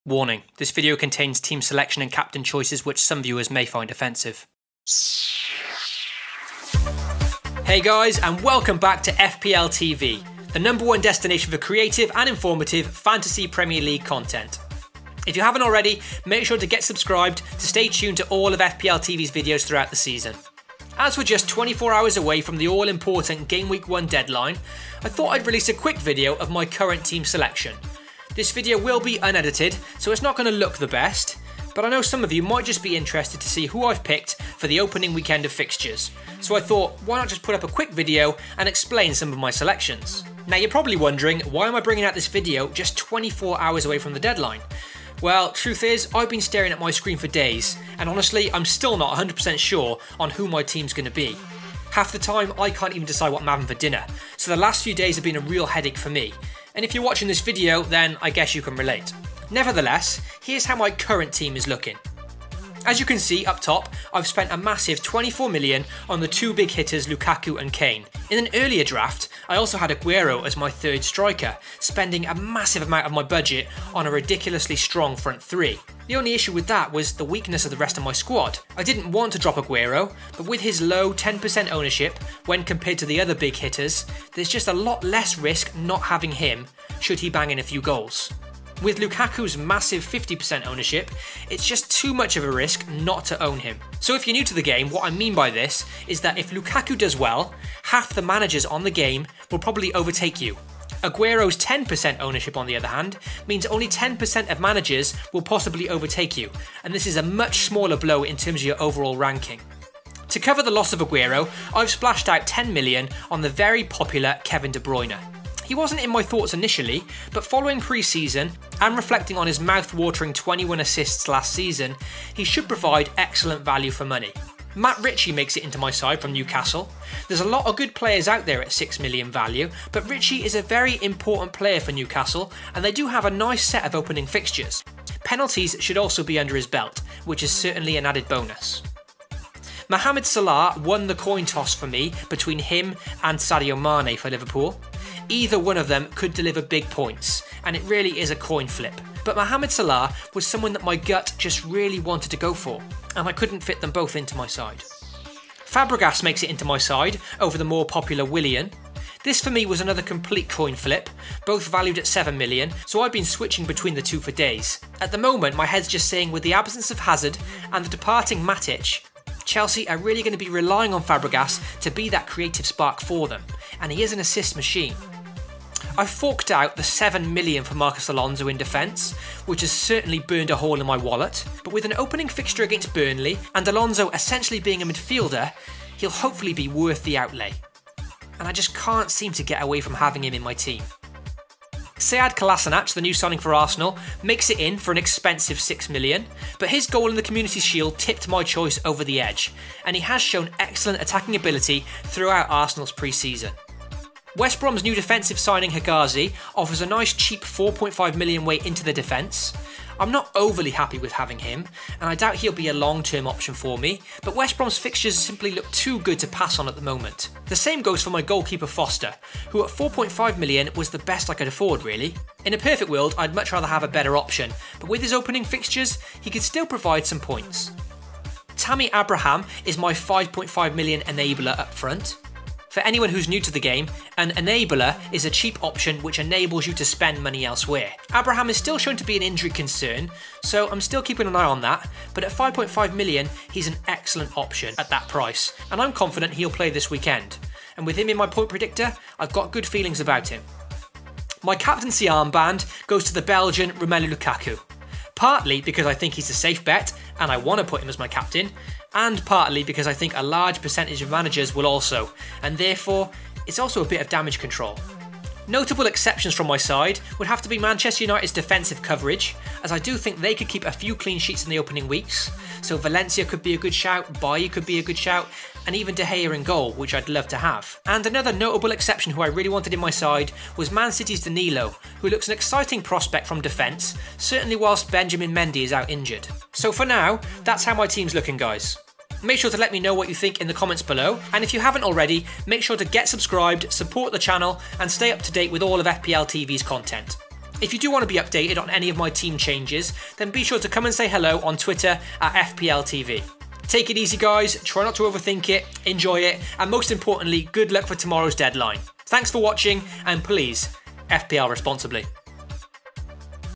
Warning, this video contains team selection and captain choices which some viewers may find offensive. Hey guys, and welcome back to FPL TV, the #1 destination for creative and informative Fantasy Premier League content. If you haven't already, make sure to get subscribed to stay tuned to all of FPL TV's videos throughout the season. As we're just 24 hours away from the all-important Game Week 1 deadline, I thought I'd release a quick video of my current team selection. This video will be unedited, so it's not going to look the best, but I know some of you might just be interested to see who I've picked for the opening weekend of fixtures. So I thought, why not just put up a quick video and explain some of my selections. Now you're probably wondering, why am I bringing out this video just 24 hours away from the deadline? Well, truth is, I've been staring at my screen for days, and honestly, I'm still not 100% sure on who my team's going to be. Half the time, I can't even decide what I'm having for dinner, so the last few days have been a real headache for me. And if you're watching this video, then I guess you can relate. Nevertheless, here's how my current team is looking. As you can see up top, I've spent a massive 24 million on the two big hitters Lukaku and Kane. In an earlier draft, I also had Aguero as my third striker, spending a massive amount of my budget on a ridiculously strong front three. The only issue with that was the weakness of the rest of my squad. I didn't want to drop Aguero, but with his low 10% ownership, when compared to the other big hitters, there's just a lot less risk not having him should he bang in a few goals. With Lukaku's massive 50% ownership, it's just too much of a risk not to own him. So if you're new to the game, what I mean by this is that if Lukaku does well, half the managers on the game will probably overtake you. Aguero's 10% ownership, on the other hand, means only 10% of managers will possibly overtake you, and this is a much smaller blow in terms of your overall ranking. To cover the loss of Aguero, I've splashed out 10 million on the very popular Kevin De Bruyne. He wasn't in my thoughts initially, but following pre-season and reflecting on his mouth-watering 21 assists last season, he should provide excellent value for money. Matt Ritchie makes it into my side from Newcastle. There's a lot of good players out there at 6 million value, but Ritchie is a very important player for Newcastle, and they do have a nice set of opening fixtures. Penalties should also be under his belt, which is certainly an added bonus. Mohamed Salah won the coin toss for me between him and Sadio Mane for Liverpool. Either one of them could deliver big points, and it really is a coin flip. But Mohamed Salah was someone that my gut just really wanted to go for, and I couldn't fit them both into my side. Fabregas makes it into my side over the more popular Willian. This for me was another complete coin flip, both valued at 7 million, so I've been switching between the two for days. At the moment, my head's just saying with the absence of Hazard and the departing Matic, Chelsea are really going to be relying on Fabregas to be that creative spark for them, and he is an assist machine. I've forked out the 7 million for Marcos Alonso in defence, which has certainly burned a hole in my wallet, but with an opening fixture against Burnley and Alonso essentially being a midfielder, he'll hopefully be worth the outlay. And I just can't seem to get away from having him in my team. Sead Kolasinac, the new signing for Arsenal, makes it in for an expensive 6 million, but his goal in the Community Shield tipped my choice over the edge, and he has shown excellent attacking ability throughout Arsenal's pre-season. West Brom's new defensive signing Hegazi offers a nice cheap 4.5 million weight into the defence. I'm not overly happy with having him, and I doubt he'll be a long-term option for me, but West Brom's fixtures simply look too good to pass on at the moment. The same goes for my goalkeeper Foster, who at 4.5 million was the best I could afford really. In a perfect world, I'd much rather have a better option, but with his opening fixtures, he could still provide some points. Tammy Abraham is my 5.5 million enabler up front. For anyone who's new to the game, an enabler is a cheap option which enables you to spend money elsewhere. Abraham is still shown to be an injury concern, so I'm still keeping an eye on that, but at 5.5 million, he's an excellent option at that price, and I'm confident he'll play this weekend. And with him in my point predictor, I've got good feelings about him. My captaincy armband goes to the Belgian Romelu Lukaku. Partly because I think he's a safe bet, and I want to put him as my captain, and partly because I think a large percentage of managers will also, and therefore, it's also a bit of damage control. Notable exceptions from my side would have to be Manchester United's defensive coverage, as I do think they could keep a few clean sheets in the opening weeks, so Valencia could be a good shout, Bailly could be a good shout, and even De Gea in goal, which I'd love to have. And another notable exception who I really wanted in my side was Man City's Danilo, who looks an exciting prospect from defence, certainly whilst Benjamin Mendy is out injured. So for now, that's how my team's looking, guys. Make sure to let me know what you think in the comments below, and if you haven't already, make sure to get subscribed, support the channel, and stay up to date with all of FPL TV's content. If you do want to be updated on any of my team changes, then be sure to come and say hello on Twitter at FPLTV. Take it easy guys, try not to overthink it, enjoy it, and most importantly, good luck for tomorrow's deadline. Thanks for watching, and please, FPL responsibly.